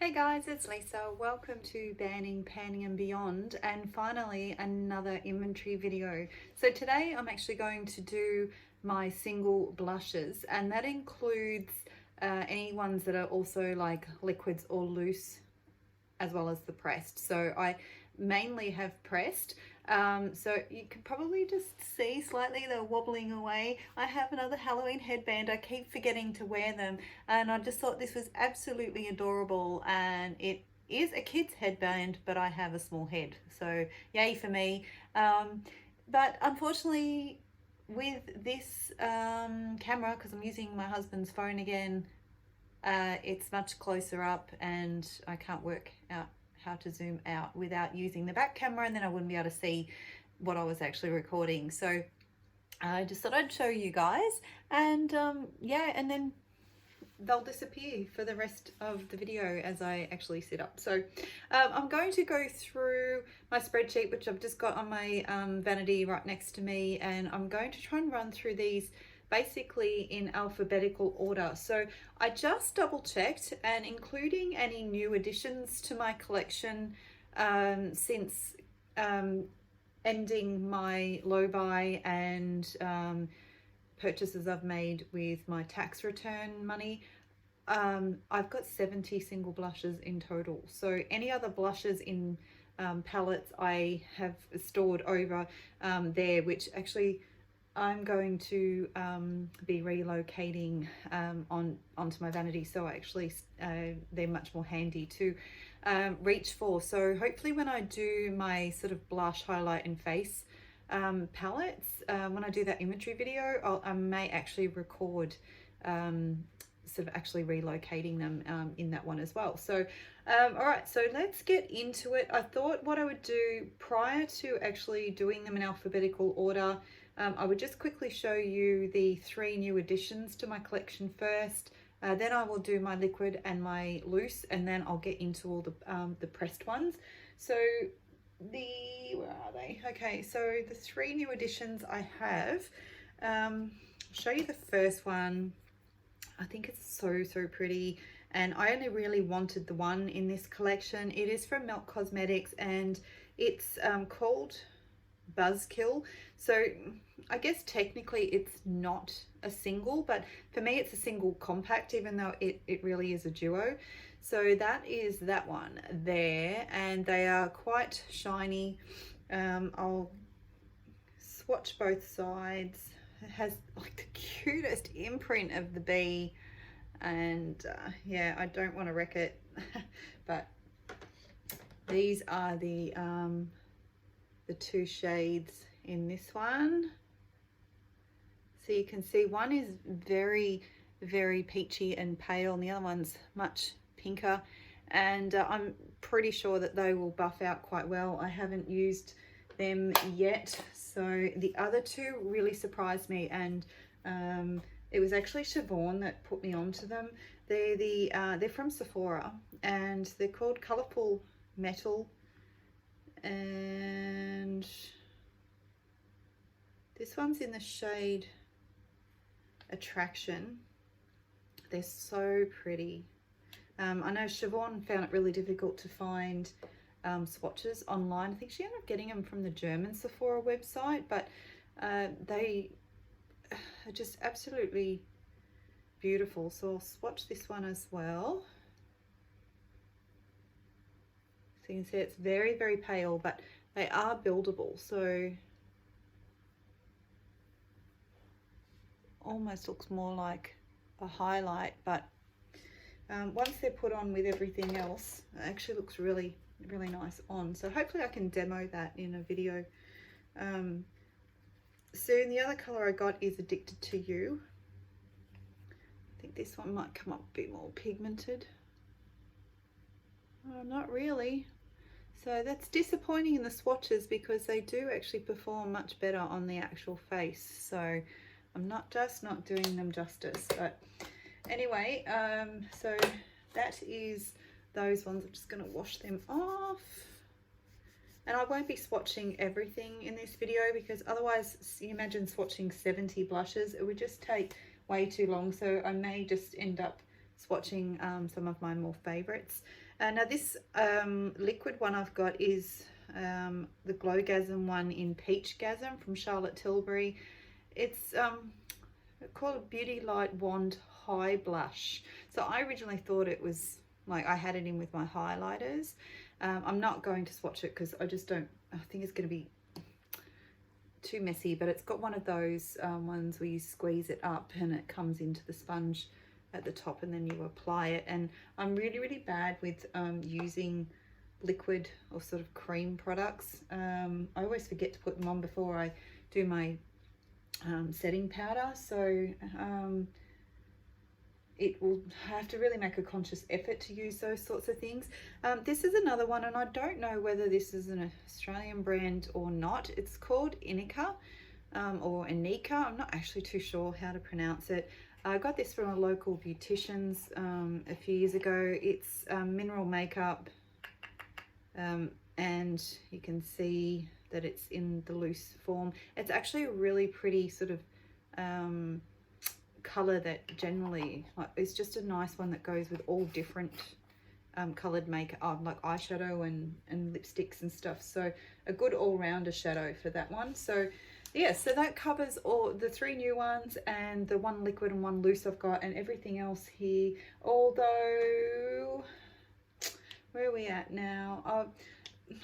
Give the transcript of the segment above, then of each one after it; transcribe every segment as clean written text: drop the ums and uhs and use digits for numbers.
Hey guys, it's Lisa. Welcome to Banning, Panning and Beyond, and finally another inventory video. So today I'm actually going to do my single blushes, and that includes any ones that are also like liquids or loose, as well as the pressed. So I mainly have pressed. So you can probably just see slightly they're wobbling away. I have another Halloween headband. I keep forgetting to wear them, and I just thought this was absolutely adorable, and it is a kid's headband, but I have a small head, so yay for me. But unfortunately with this camera, because I'm using my husband's phone again, it's much closer up and I can't work out how to zoom out without using the back camera, and then I wouldn't be able to see what I was actually recording. So I just thought I'd show you guys, and yeah, and then they'll disappear for the rest of the video as I actually set up. So I'm going to go through my spreadsheet, which I've just got on my vanity right next to me, and I'm going to try and run through these basically in alphabetical order. So I just double checked, and including any new additions to my collection since ending my low buy and purchases I've made with my tax return money, I've got 70 single blushes in total. So any other blushes in palettes I have stored over there, which actually I'm going to be relocating onto my vanity, so actually they're much more handy to reach for. So hopefully when I do my sort of blush, highlight and face palettes, when I do that inventory video, I may actually record sort of actually relocating them in that one as well. So all right, so let's get into it. I thought what I would do prior to actually doing them in alphabetical order, I would just quickly show you the 3 new additions to my collection first. Then I will do my liquid and my loose, and then I'll get into all the pressed ones. So where are they? Okay, so the 3 new additions I have, I'll show you the first one. I think it's so pretty, and I only really wanted the one in this collection. It is from Milk Cosmetics, and it's called Buzzkill. So I guess technically it's not a single, but for me it's a single compact, even though it really is a duo. So that is that one there, and they are quite shiny. I'll swatch both sides. It has like the cutest imprint of the bee, and yeah, I don't want to wreck it. But these are the 2 shades in this one. So you can see one is very peachy and pale, and the other one's much pinker, and I'm pretty sure that they will buff out quite well. I haven't used them yet, so the other 2 really surprised me, and it was actually Siobhan that put me onto them. They're from Sephora, and they're called Colourful Metal, and this one's in the shade Attraction. They're so pretty. I know Siobhan found it really difficult to find swatches online. I think she ended up getting them from the German Sephora website, but they are just absolutely beautiful. So I'll swatch this one as well. So you can see it's very pale, but they are buildable, so almost looks more like a highlight, but once they're put on with everything else, it actually looks really nice on. So hopefully I can demo that in a video soon. The other color I got is Addicted to You. I think this one might come up a bit more pigmented. Oh, not really. So that's disappointing in the swatches, because they do actually perform much better on the actual face. So I'm not doing them justice. But anyway, so that is those ones. I'm just going to wash them off. And I won't be swatching everything in this video, because otherwise, you imagine swatching 70 blushes, it would just take way too long. So I may just end up swatching some of my more favorites. Now this liquid one I've got is the Glowgasm one in Peach Gasm from Charlotte Tilbury. It's called Beauty Light Wand High Blush. So I originally thought it was like I had it in with my highlighters. I'm not going to swatch it because I think it's going to be too messy, but it's got one of those ones where you squeeze it up and it comes into the sponge at the top and then you apply it. And I'm really bad with using liquid or sort of cream products. I always forget to put them on before I do my setting powder, so it will have to really make a conscious effort to use those sorts of things. This is another one, and I don't know whether this is an Australian brand or not. It's called Inika or Inika. I'm not actually too sure how to pronounce it. I got this from a local beautician's a few years ago. It's mineral makeup, and you can see that it's in the loose form. It's actually a really pretty sort of color that generally, it's just a nice one that goes with all different colored makeup, like eyeshadow and lipsticks and stuff. So a good all-rounder shadow for that one. So yeah, so that covers all the 3 new ones and the 1 liquid and 1 loose I've got, and everything else here. Although, where are we at now?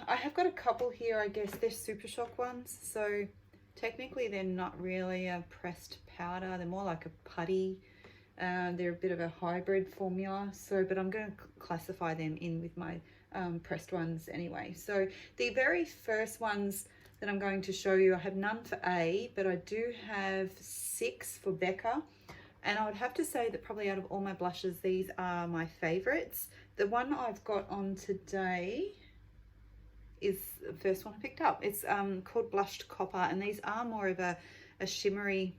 I have got a couple here, I guess. They're Super Shock ones, so technically they're not really a pressed powder. They're more like a putty. They're a bit of a hybrid formula, so but I'm going to classify them in with my pressed ones anyway. So the very first ones that I'm going to show you, I have none for A, but I do have 6 for Becca. And I would have to say that probably out of all my blushes, these are my favorites. The one I've got on today is the first one I picked up. It's called Blushed Copper, and these are more of a shimmery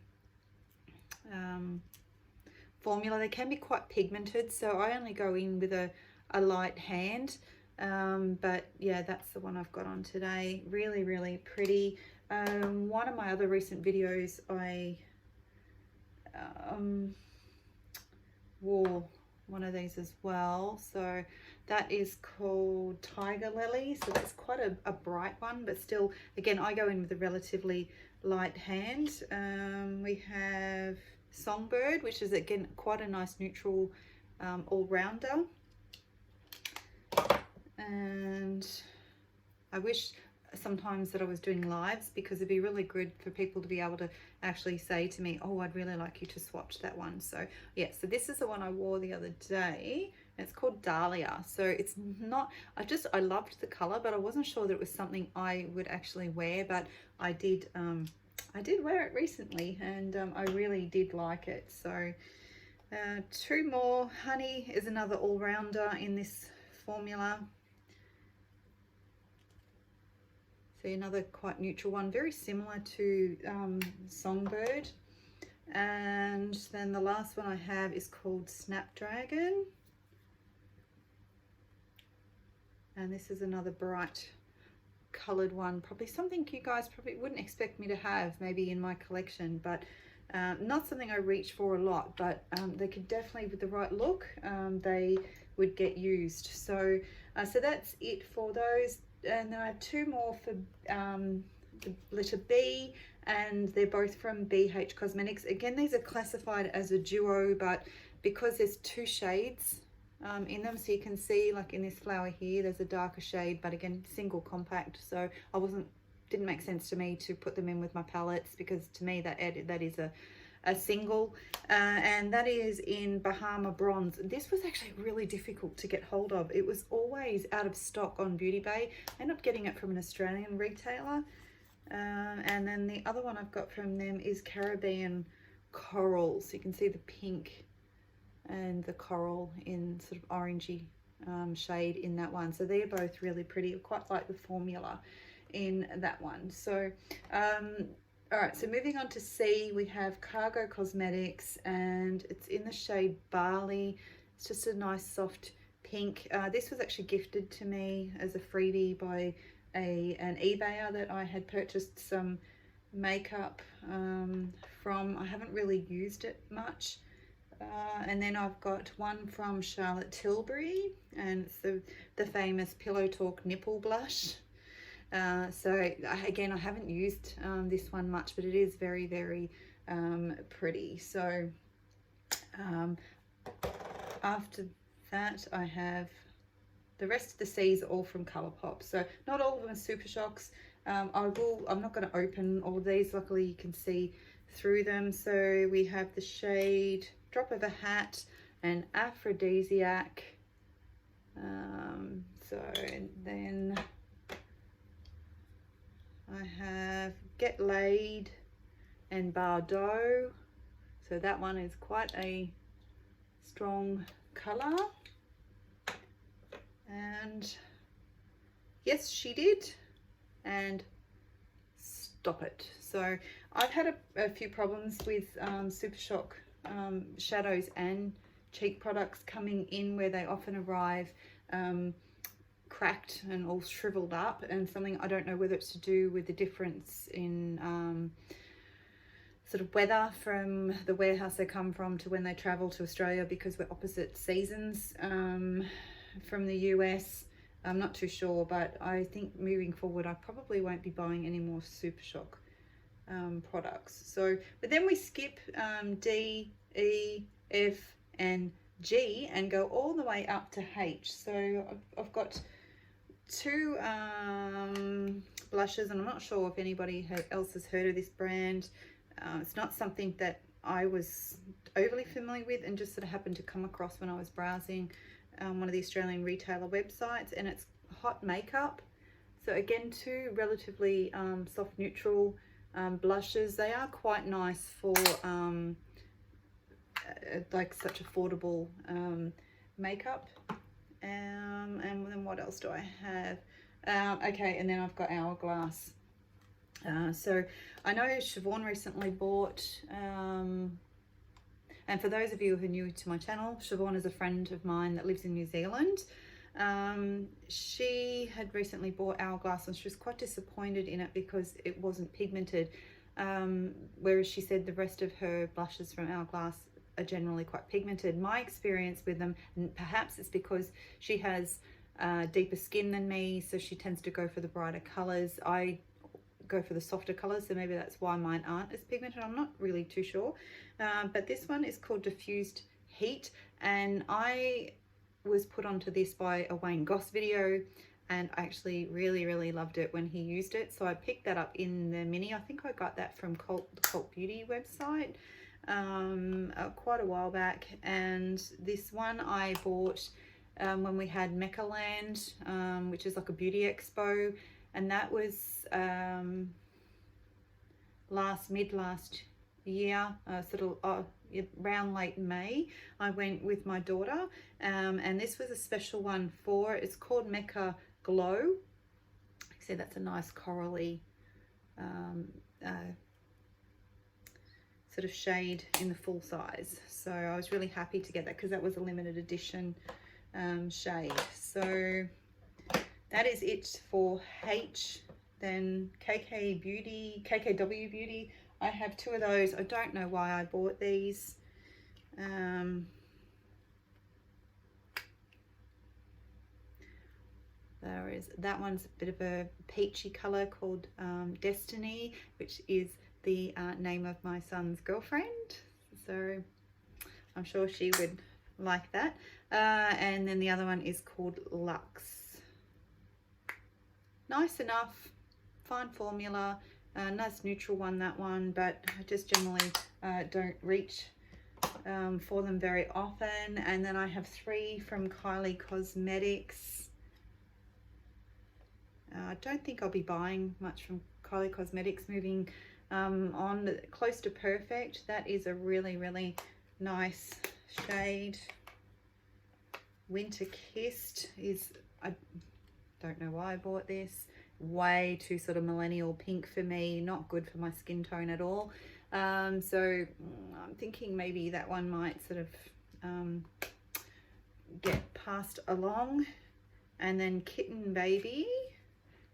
formula. They can be quite pigmented, so I only go in with a light hand, but yeah, that's the one I've got on today. Really pretty. One of my other recent videos, I wore one of these as well, so that is called Tiger Lily. So that's quite a bright one, but still, again, I go in with a relatively light hand. We have Songbird, which is again quite a nice neutral all-rounder, and I wish sometimes that I was doing lives, because it'd be really good for people to be able to actually say to me, oh, I'd really like you to swatch that one. So yeah, so this is the one I wore the other day. It's called Dahlia. So it's not, I loved the color, but I wasn't sure that it was something I would actually wear, but I did wear it recently, and I really did like it. So 2 more. Honey is another all-rounder in this formula. So another quite neutral one, very similar to Songbird. And then the last one I have is called Snapdragon. And this is another bright colored one, probably something you guys probably wouldn't expect me to have maybe in my collection, but not something I reach for a lot, but they could definitely, with the right look, they would get used. So so that's it for those. And then I have 2 more for the letter B, and they're both from BH Cosmetics. Again, these are classified as a duo, but because there's 2 shades in them, so you can see, like in this flower here, there's a darker shade, but again, single compact. So didn't make sense to me to put them in with my palettes, because to me that is a single, and that is in Bahama Bronze. This was actually really difficult to get hold of. It was always out of stock on Beauty Bay. I ended up getting it from an Australian retailer. And then the other one I've got from them is Caribbean Coral. So you can see the pink and the coral in sort of orangey shade in that one. So they're both really pretty. I quite like the formula in that one. So all right, so moving on to C, we have Cargo Cosmetics, and it's in the shade Barley. It's just a nice soft pink. This was actually gifted to me as a freebie by an eBayer that I had purchased some makeup from. I haven't really used it much. And then I've got one from Charlotte Tilbury, and it's the famous Pillow Talk Nipple Blush. So again, I haven't used this one much, but it is very, very pretty. So after that, I have the rest of the C's all from Colourpop. So not all of them are Super Shocks. I'm not going to open all of these. Luckily, you can see through them. So we have the shade Drop of a Hat and Aphrodisiac. So then I have Get Laid and Bardot. So that one is quite a strong colour. And Yes She Did and Stop It. So I've had a few problems with Super Shock shadows and cheek products coming in, where they often arrive cracked and all shriveled up, and something I don't know whether it's to do with the difference in sort of weather from the warehouse they come from to when they travel to Australia, because we're opposite seasons from the US. I'm not too sure, but I think moving forward I probably won't be buying any more Super Shock products. So, but then we skip D, E, F and G and go all the way up to H. So I've got two blushes, and I'm not sure if anybody else has heard of this brand. It's not something that I was overly familiar with, and just sort of happened to come across when I was browsing one of the Australian retailer websites, and it's Hot Makeup. So again, two relatively soft neutral blushes. They are quite nice for like such affordable makeup. And then what else do I have? Okay, and then I've got Hourglass. So I know Siobhan recently bought, and for those of you who are new to my channel, Siobhan is a friend of mine that lives in New Zealand. She had recently bought Hourglass, and she was quite disappointed in it because it wasn't pigmented, whereas she said the rest of her blushes from Hourglass are generally quite pigmented. My experience with them, and perhaps it's because she has deeper skin than me, so she tends to go for the brighter colors. I go for the softer colors, so maybe that's why mine aren't as pigmented. I'm not really too sure, but this one is called Diffused Heat, and I was put onto this by a Wayne Goss video, and I actually really loved it when he used it, so I picked that up in the mini. I think I got that from the Cult Beauty website quite a while back, and this one I bought when we had Meccaland, which is like a beauty expo, and that was mid last year, sort of around late May. I went with my daughter, and this was a special one it's called Mecca Glow. See, that's a nice corally sort of shade in the full size. So I was really happy to get that because that was a limited edition shade. So that is it for H. Then KKW Beauty. I have two of those. I don't know why I bought these. There is that one's a bit of a peachy color called Destiny, which is the name of my son's girlfriend. So I'm sure she would like that. And then the other one is called Luxe. Nice enough, fine formula, nice neutral one, that one, but I just generally don't reach for them very often. And then I have three from Kylie Cosmetics. I don't think I'll be buying much from Kylie Cosmetics. Moving on, Close to Perfect. That is a really nice shade. Winter Kissed is, I don't know why I bought this. Way too sort of millennial pink for me, not good for my skin tone at all. So I'm thinking maybe that one might sort of get passed along. And then Kitten Baby,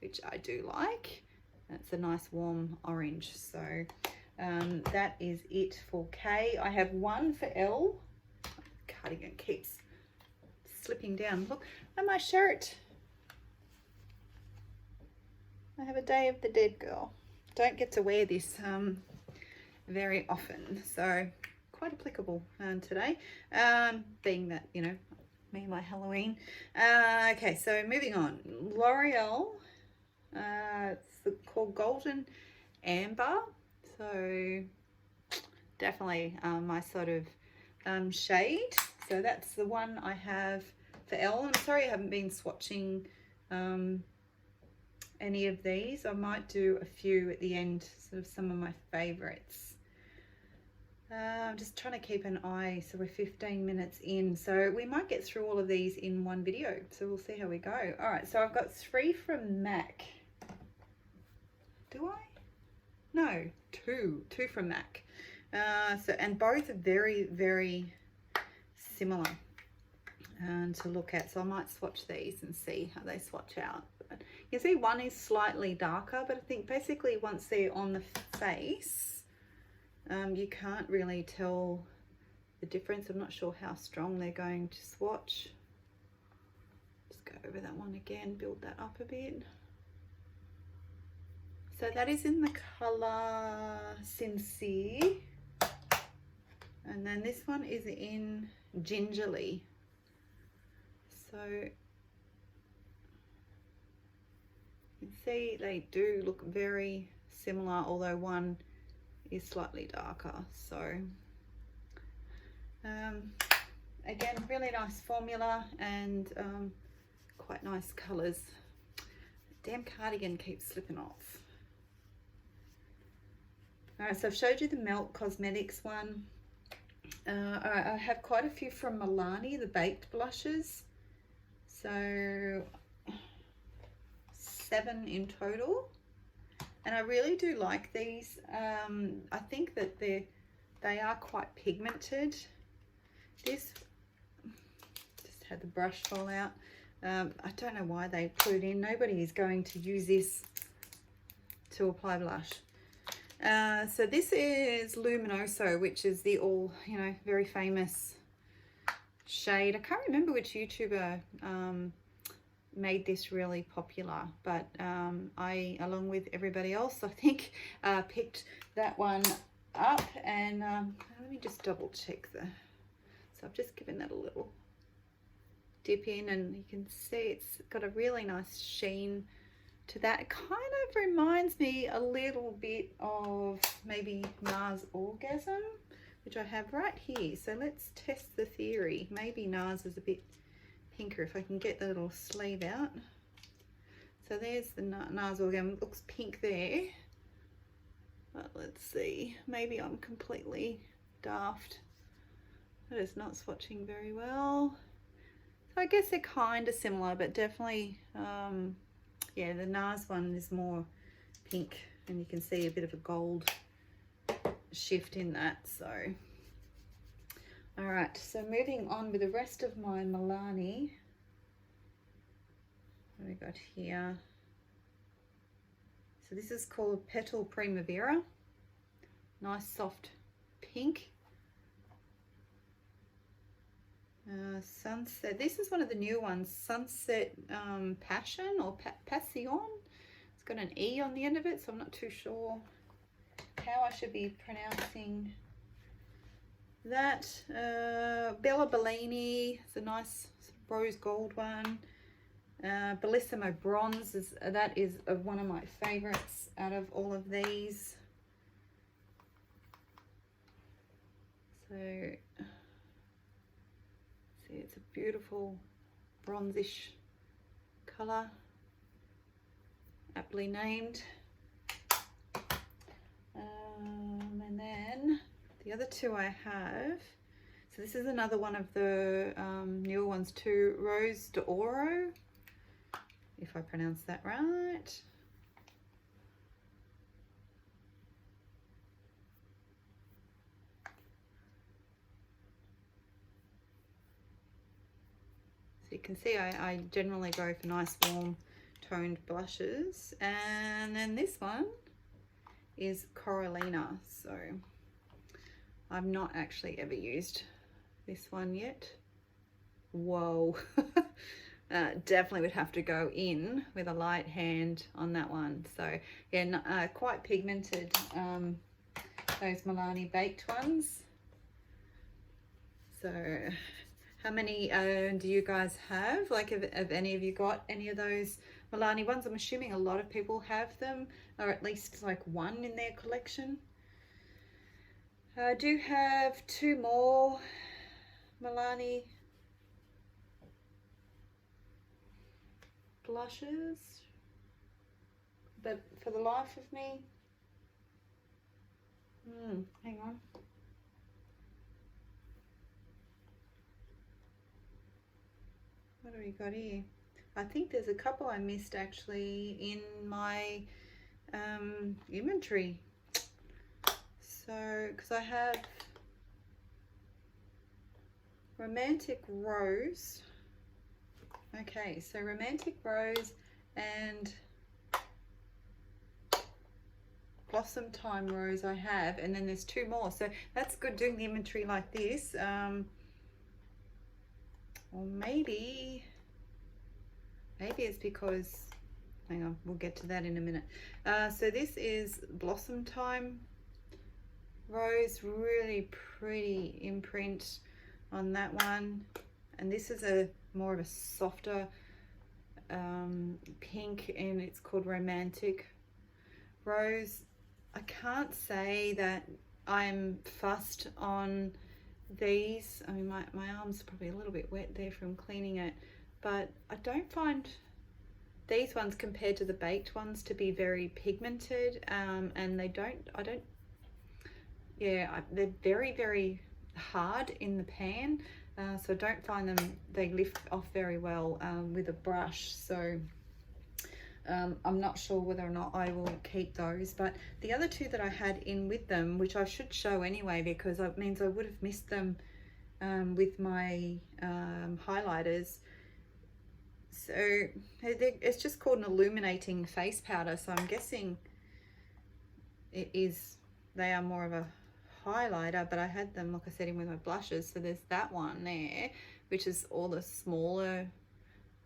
which I do like. It's a nice warm orange. So that is it for K. I have one for L, cardigan keeps slipping down. Look at my shirt. I have a Day of the Dead girl. Don't get to wear this very often, so quite applicable today, being that, you know, me and my Halloween. Okay, so moving on. L'Oreal, it's called Golden Amber, so definitely my sort of shade. So that's the one I have for Elle. I'm sorry I haven't been swatching any of these. I might do a few at the end, sort of some of my favorites. I'm just trying to keep an eye, so we're 15 minutes in, so we might get through all of these in one video, so we'll see how we go. All right, so I've got 3 from MAC. Do I? No, two from MAC. So, and both are very, very similar to look at, so I might swatch these and see how they swatch out. But you see one is slightly darker, but I think basically once they're on the face, you can't really tell the difference. I'm not sure how strong they're going to swatch. Just go over that one again, build that up a bit. So that is in the colour Sincere, and then this one is in Gingerly. So you can see they do look very similar, although one is slightly darker. So again, really nice formula and quite nice colours. Damn cardigan keeps slipping off. All right, so I've showed you the Melt Cosmetics one. All right, I have quite a few from Milani, the baked blushes. So 7 in total. And I really do like these. I think that they are quite pigmented. This just had the brush fall out. I don't know why they put it in. Nobody is going to use this to apply blush. So this is Luminoso, which is the you know, very famous shade. I can't remember which YouTuber made this really popular, but I, along with everybody else, I think, picked that one up. And let me just double check so I've just given that a little dip in, and you can see it's got a really nice sheen to that. It kind of reminds me a little bit of maybe NARS Orgasm, which I have right here. So let's test the theory. Maybe NARS is a bit pinker if I can get the little sleeve out. So there's the NARS Orgasm. It looks pink there, but let's see, maybe I'm completely daft. That is not swatching very well. So I guess they're kind of similar, but definitely yeah, the NARS one is more pink, and you can see a bit of a gold shift in that. So all right, so moving on with the rest of my Milani. What have we got here? So this is called Petal Primavera. Nice soft pink. Sunset. This is one of the new ones. Sunset Passion or Passion. It's got an E on the end of it, so I'm not too sure how I should be pronouncing that. Bella Bellini. It's a nice rose gold one. Bellissimo Bronze is one of my favorites out of all of these. So see, it's a beautiful bronzish color, aptly named. And then the other two I have, so this is another one of the newer ones too, Rose d'Oro, if I pronounce that right. So you can see I generally go for nice warm toned blushes. And then this one is Coralina. So I've not actually ever used this one yet. Whoa. Definitely would have to go in with a light hand on that one. So yeah, quite pigmented, those Milani baked ones. So how many do you guys have? Like, have any of you got any of those Milani ones? I'm assuming a lot of people have them, or at least like one in their collection. I do have 2 more Milani blushes, but for the life of me, hang on. What do we got here? I think there's a couple I missed actually in my inventory. So, because I have Romantic Rose. Okay, so Romantic Rose and Blossom Time Rose I have, and then there's 2 more. So that's good doing the inventory like this. Or maybe it's because, hang on, we'll get to that in a minute. So this is Blossom Time Rose, really pretty imprint on that one, and this is a more of a softer pink, and it's called Romantic Rose. I can't say that I'm fussed on these. I mean, my arm's probably a little bit wet there from cleaning it, but I don't find these ones compared to the baked ones to be very pigmented, and they're very, very hard in the pan, so I don't find them, they lift off very well with a brush. So I'm not sure whether or not I will keep those. But the other 2 that I had in with them, which I should show anyway, because it means I would have missed them with my highlighters. So it's just called an illuminating face powder, so I'm guessing they are more of a highlighter, but I had them, like I said, in with my blushes. So there's that one there, which is all the smaller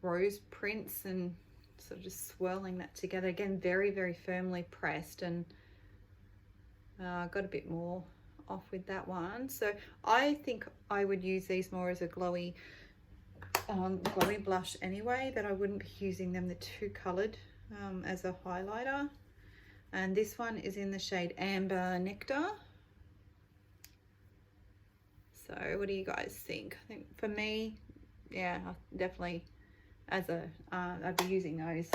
rose prints, and sort of just swirling that together. Again, very, very firmly pressed, and got a bit more off with that one. So I think I would use these more as a glowy blush anyway, that I wouldn't be using them, the 2 colored as a highlighter. And this one is in the shade Amber Nectar. So what do you guys think? I think for me, yeah, definitely I'd be using those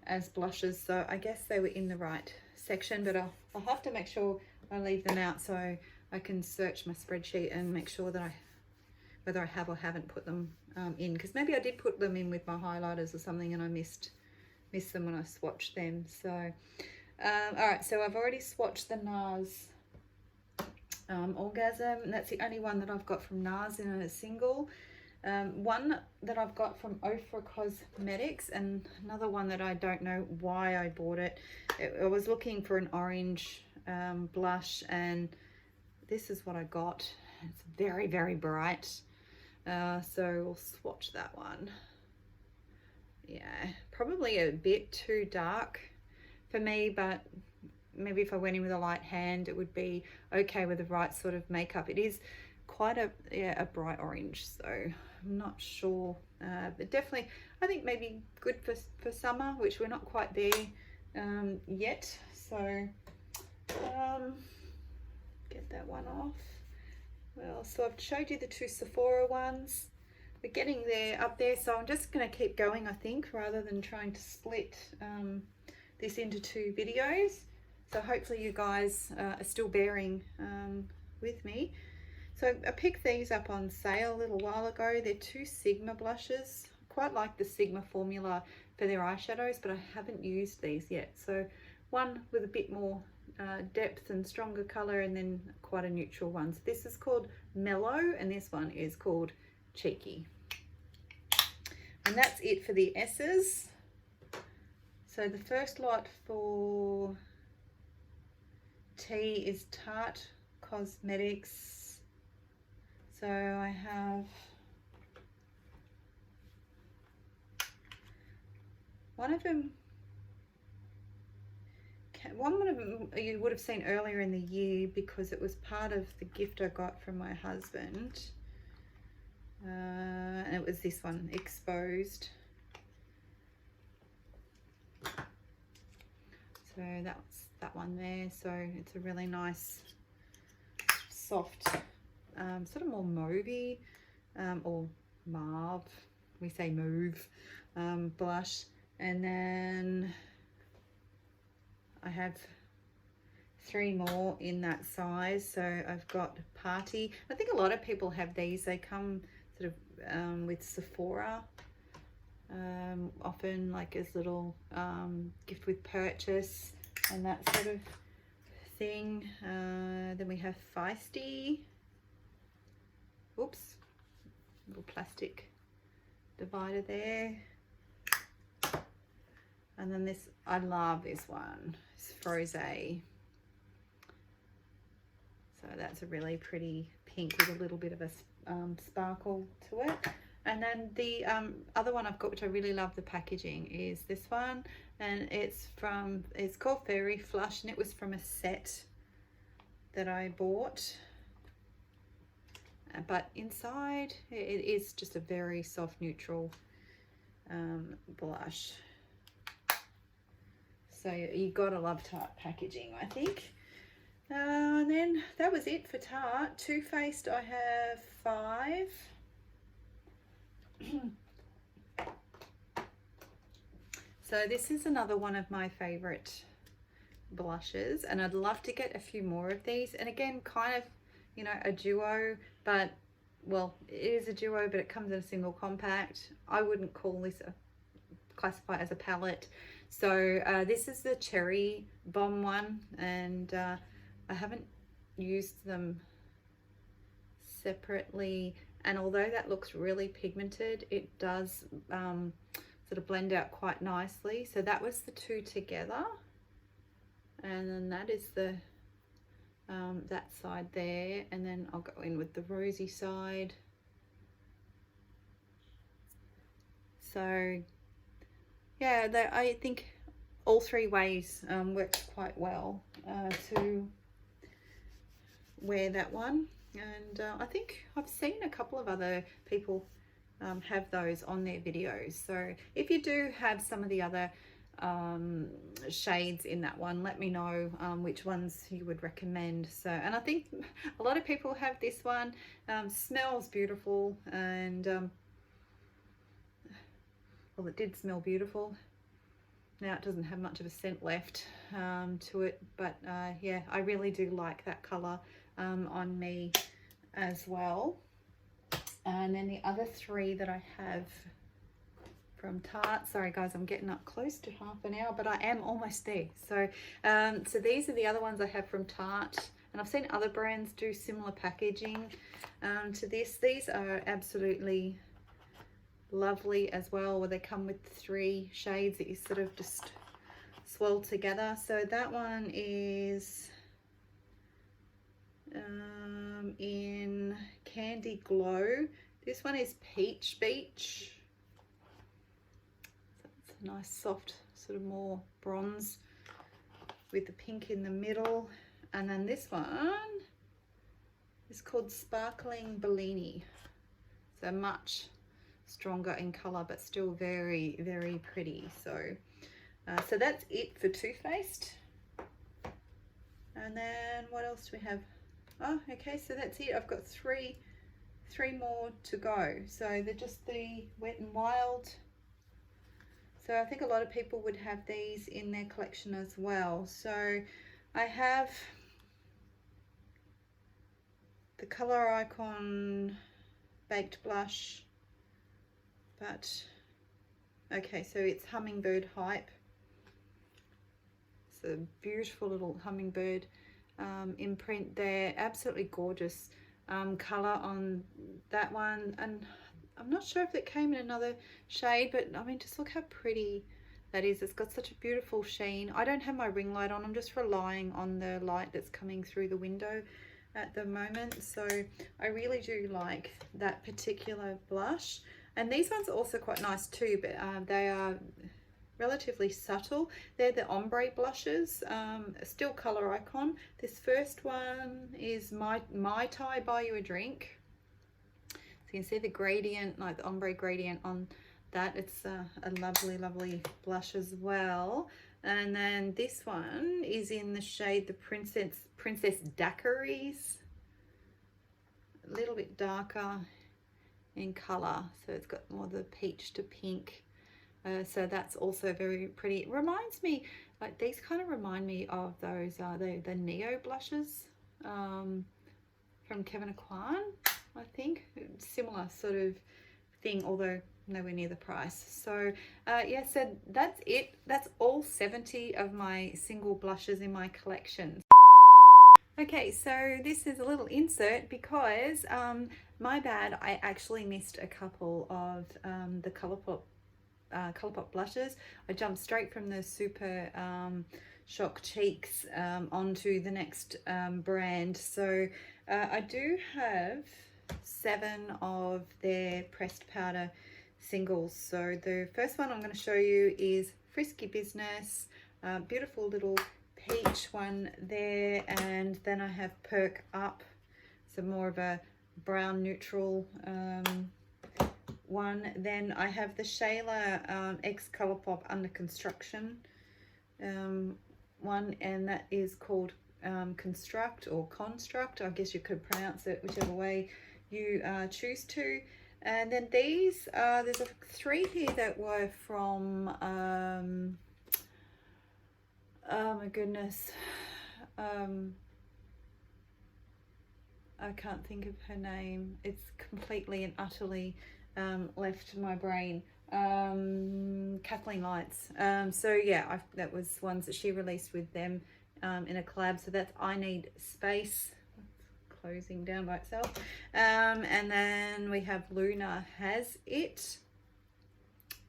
as blushes. So I guess they were in the right section, but I'll have to make sure I leave them out so I can search my spreadsheet and make sure that whether I have or haven't put them in, because maybe I did put them in with my highlighters or something and I missed them when I swatched them. So all right, so I've already swatched the NARS Orgasm. That's the only one that I've got from NARS in a single. One that I've got from Ofra Cosmetics, and another one that I don't know why I bought it. I was looking for an orange blush, and this is what I got. It's very, very bright. So we'll swatch that one. Yeah, probably a bit too dark for me, but maybe if I went in with a light hand, it would be okay with the right sort of makeup. It is quite a bright orange, so I'm not sure, but definitely I think maybe good for summer, which we're not quite there yet. So get that one off. Well, so I've showed you the 2 Sephora ones. We're getting there, up there, so I'm just going to keep going, I think, rather than trying to split this into 2 videos. So hopefully you guys are still bearing with me. So I picked these up on sale a little while ago. They're 2 Sigma blushes. Quite like the Sigma formula for their eyeshadows, but I haven't used these yet. So one with a bit more depth and stronger color, and then quite a neutral one. So this is called Mellow, and this one is called Cheeky. And that's it for the S's. So the first lot for T is Tarte Cosmetics. So So I have one of them you would have seen earlier in the year because it was part of the gift I got from my husband. And it was this one, Exposed. So that's that one there. So it's a really nice, soft, sort of more mauvey, or mauve. We say mauve blush. And then I have 3 more in that size. So I've got Party. I think a lot of people have these. They come sort of with Sephora, often like as little gift with purchase and that sort of thing. Then we have Feisty. Oops, little plastic divider there. And then this, I love this one, it's Frosé. So that's a really pretty pink with a little bit of a sparkle to it. And then the other one I've got, which I really love the packaging, is this one. And it's called Fairy Flush, and it was from a set that I bought. But inside, it is just a very soft, neutral blush. So you gotta love Tarte packaging, I think. And then that was it for Tarte. Too Faced, I have 5. So this is another one of my favorite blushes, and I'd love to get a few more of these. And again, kind of, you know, a duo, but well, it is a duo, but it comes in a single compact. I wouldn't call this classify as a palette. So this is the Cherry Bomb one, and I haven't used them separately, and although that looks really pigmented, it does sort of blend out quite nicely. So that was the 2 together, and then that is the that side there, and then I'll go in with the rosy side. So yeah, I think all 3 ways works quite well to wear that one. And I think I've seen a couple of other people have those on their videos. So if you do have some of the other shades in that one, let me know which ones you would recommend. So, and I think a lot of people have this one. Smells beautiful, and well, it did smell beautiful. Now it doesn't have much of a scent left to it, but yeah, I really do like that color on me as well. And then the other 3 that I have from Tarte, sorry guys, I'm getting up close to half an hour, but I am almost there. So so these are the other ones I have from Tarte, and I've seen other brands do similar packaging to this. These are absolutely lovely as well, where they come with 3 shades that you sort of just swirl together. So that one is in Candy Glow. This one is Peach Beach. So it's a nice soft sort of more bronze with the pink in the middle. And then this one is called Sparkling Bellini. So much stronger in color, but still very, very pretty. So so that's it for Too Faced. And then what else do we have? Oh, okay, so that's it. I've got three more to go. So they're just the Wet n Wild. So I think a lot of people would have these in their collection as well. So I have the Color Icon Baked Blush, but okay, so it's Hummingbird Hype. It's a beautiful little hummingbird imprint there. Absolutely gorgeous color on that one, and I'm not sure if it came in another shade, but I mean, just look how pretty that is. It's got such a beautiful sheen. I don't have my ring light on. I'm just relying on the light that's coming through the window at the moment, so I really do like that particular blush. And these ones are also quite nice too, but they are relatively subtle. They're the ombre blushes, still Color Icon. This first one is Mai Tai Buy You a Drink. So you can see the gradient, like the ombre gradient on that. It's a lovely, lovely blush as well. And then this one is in the shade the Princess Daiquiris. A little bit darker in color, so it's got more the peach to pink. So that's also very pretty. It reminds me, like these kind of remind me of those the Neo blushes from Kevyn Aucoin, I think. Similar sort of thing, although nowhere near the price. So yeah, so that's it. That's all 70 of my single blushes in my collection. Okay, so this is a little insert because my bad, I actually missed a couple of the Colourpop blushes. I jumped straight from the Super Shock Cheeks onto the next brand. So I do have 7 of their pressed powder singles. So the first one I'm going to show you is Frisky Business, beautiful little peach one there, and then I have Perk Up, so more of a brown neutral one. Then I have the Shayla X Colourpop Under Construction one, and that is called Construct or Construct. I guess you could pronounce it whichever way you choose to. And then these, there's 3 here that were from, oh my goodness, I can't think of her name. It's completely and utterly left my brain. Kathleen Lights. So yeah, that was ones that she released with them in a collab. So that's I Need Space, closing down by itself. And then we have Luna Has It.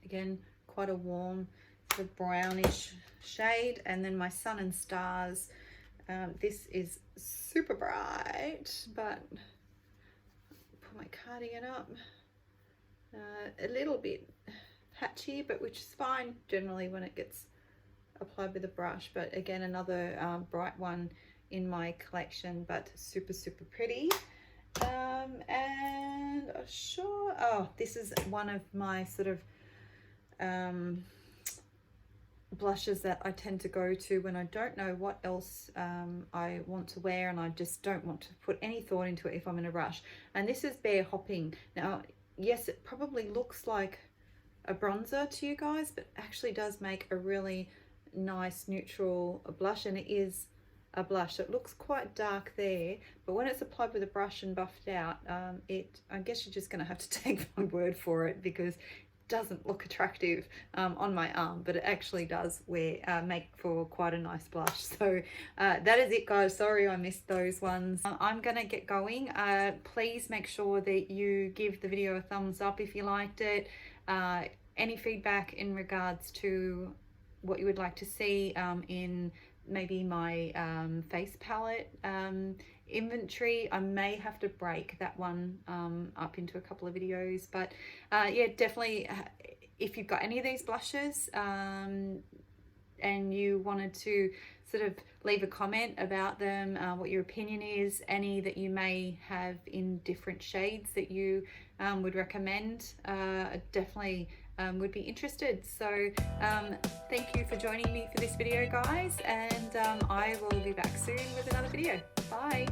Again, quite a warm sort of brownish shade. And then my Sun and Stars. This is super bright, but put my cardigan up. A little bit patchy, but which is fine generally when it gets applied with a brush. But again, another bright one in my collection, but super, super pretty. And oh, this is one of my sort of blushes that I tend to go to when I don't know what else I want to wear, and I just don't want to put any thought into it if I'm in a rush. And this is Bear Hopping. Now, yes, it probably looks like a bronzer to you guys, but actually does make a really nice neutral blush, and it is a blush. It looks quite dark there, but when it's applied with a brush and buffed out, I guess you're just going to have to take my word for it, because doesn't look attractive on my arm, but it actually does make for quite a nice blush. So that is it, guys. Sorry I missed those ones. I'm gonna get going. Please make sure that you give the video a thumbs up if you liked it. Any feedback in regards to what you would like to see in maybe my face palette inventory. I may have to break that one up into a couple of videos, but yeah, definitely if you've got any of these blushes and you wanted to sort of leave a comment about them, what your opinion is, any that you may have in different shades that you would recommend, definitely would be interested. So thank you for joining me for this video, guys, and I will be back soon with another video. Bye.